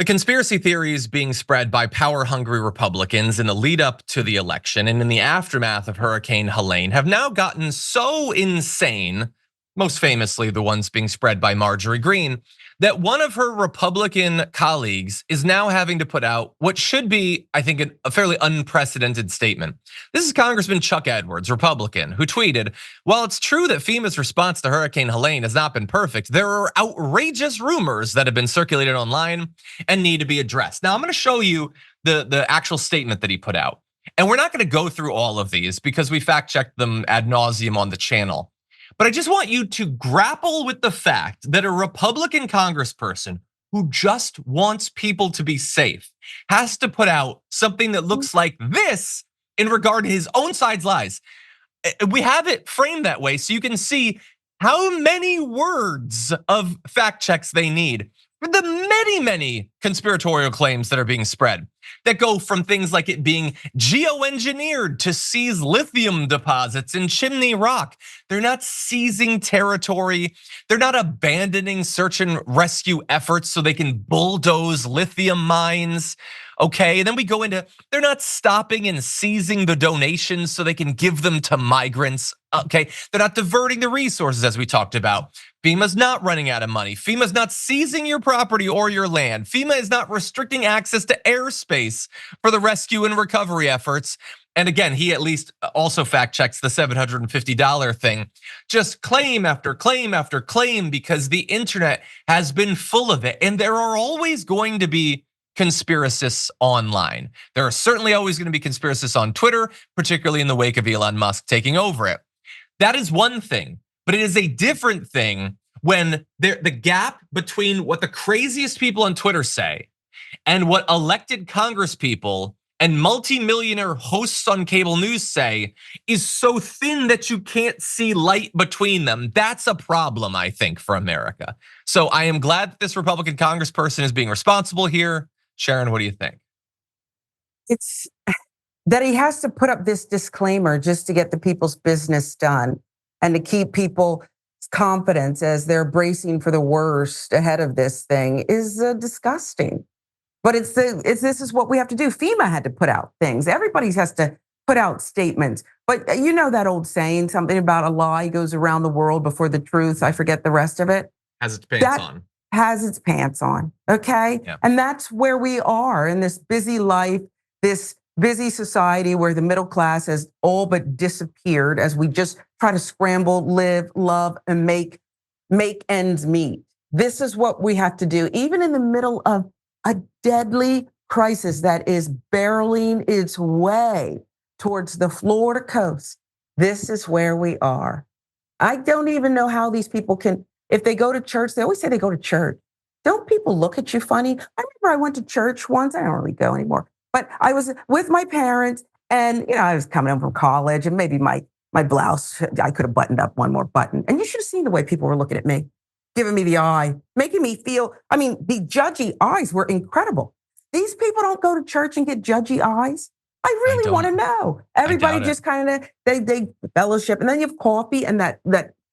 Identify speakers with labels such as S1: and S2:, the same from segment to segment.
S1: The conspiracy theories being spread by power-hungry Republicans in the lead up to the election and in the aftermath of Hurricane Helene have now gotten so insane, most famously the ones being spread by Marjorie Greene, that one of her Republican colleagues is now having to put out what should be, I think, a fairly unprecedented statement. This is Congressman Chuck Edwards, Republican, who tweeted, "While it's true that FEMA's response to Hurricane Helene has not been perfect, there are outrageous rumors that have been circulated online and need to be addressed." Now I'm gonna show you the actual statement that he put out. And we're not gonna go through all of these because we fact checked them ad nauseum on the channel. But I just want you to grapple with the fact that a Republican congressperson who just wants people to be safe has to put out something that looks like this in regard to his own side's lies. We have it framed that way so you can see how many words of fact checks they need for the many conspiratorial claims that are being spread that go from things like it being geoengineered to seize lithium deposits in Chimney Rock. They're not seizing territory. They're not abandoning search and rescue efforts so they can bulldoze lithium mines. Okay, and then we go into, they're not stopping and seizing the donations so they can give them to migrants. Okay, they're not diverting the resources as we talked about. FEMA's not running out of money. FEMA's not seizing your property or your land. FEMA is not restricting access to airspace for the rescue and recovery efforts. And again, he at least also fact checks the $750 thing. Just claim after claim after claim because the internet has been full of it. And there are always going to be conspiracists online. There are certainly always going to be conspiracists on Twitter, particularly in the wake of Elon Musk taking over it. That is one thing, but it is a different thing when the gap between what the craziest people on Twitter say and what elected congresspeople and multimillionaire hosts on cable news say is so thin that you can't see light between them. That's a problem, I think, for America. So I am glad that this Republican congressperson is being responsible here. Sharon, what do you think?
S2: It's that he has to put up this disclaimer just to get the people's business done and to keep people's confidence as they're bracing for the worst ahead of this thing is disgusting. But this is what we have to do. FEMA had to put out things. Everybody has to put out statements. But you know that old saying, something about a lie goes around the world before the truth. I forget the rest of it.
S1: Has its pants on.
S2: Has its pants on, okay? Yeah. And that's where we are in this busy life, this busy society where the middle class has all but disappeared as we just try to scramble, live, love, and make ends meet. This is what we have to do, even in the middle of a deadly crisis that is barreling its way towards the Florida coast. This is where we are. I don't even know how these people can, if they go to church, they always say they go to church. Don't people look at you funny? I remember I went to church once. I don't really go anymore. But I was with my parents and I was coming home from college and maybe my blouse, I could have buttoned up one more button. And you should have seen the way people were looking at me, giving me the eye, making me feel, the judgy eyes were incredible. These people don't go to church and get judgy eyes. I really want to know. Everybody just kind of, they fellowship and then you have coffee and that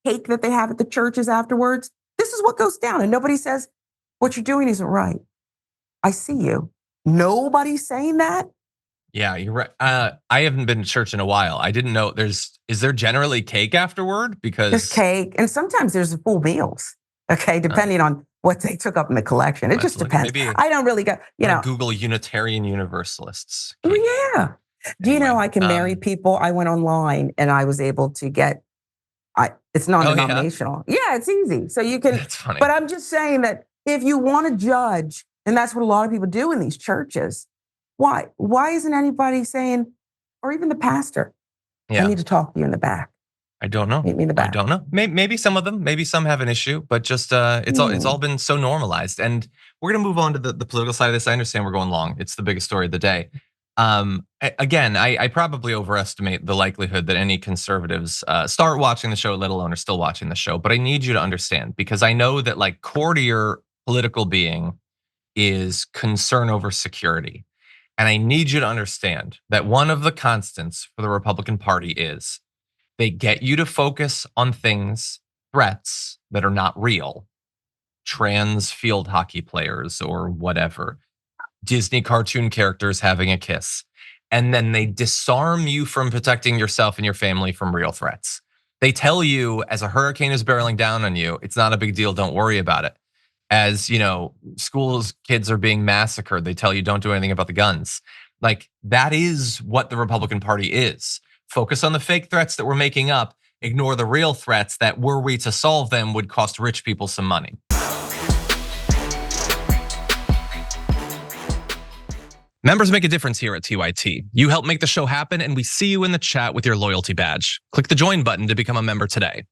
S2: cake that they have at the churches afterwards. This is what goes down. And nobody says, what you're doing isn't right. I see you. Nobody's saying that.
S1: Yeah, you're right. I haven't been to church in a while. I didn't know is there generally cake afterward? Because
S2: there's cake and sometimes there's full meals. Okay, depending on what they took up in the collection. It just depends. I don't really go,
S1: Google Unitarian Universalists.
S2: Yeah. Do you know I can marry people? I went online and I was able to get, it's non-denominational. Yeah, it's easy. So you can,
S1: that's funny.
S2: But I'm just saying that if you want to judge, and that's what a lot of people do in these churches, why isn't anybody saying, or even the pastor, I need to talk to you in the back.
S1: I don't know.
S2: Meet me in the back.
S1: I don't know. Maybe some of them, maybe some have an issue, but just it's all been so normalized. And we're gonna move on to the political side of this. I understand we're going long. It's the biggest story of the day. Again, I probably overestimate the likelihood that any conservatives start watching the show, let alone are still watching the show. But I need you to understand because I know that like core to your political being is concern over security. And I need you to understand that one of the constants for the Republican Party is they get you to focus on threats that are not real, trans field hockey players or whatever, Disney cartoon characters having a kiss. And then they disarm you from protecting yourself and your family from real threats. They tell you as a hurricane is barreling down on you, it's not a big deal, don't worry about it. As schools, kids are being massacred, they tell you don't do anything about the guns. Like, that is what the Republican Party is. Focus on the fake threats that we're making up, ignore the real threats that, were we to solve them, would cost rich people some money. Members make a difference here at TYT. You help make the show happen, and we see you in the chat with your loyalty badge. Click the join button to become a member today.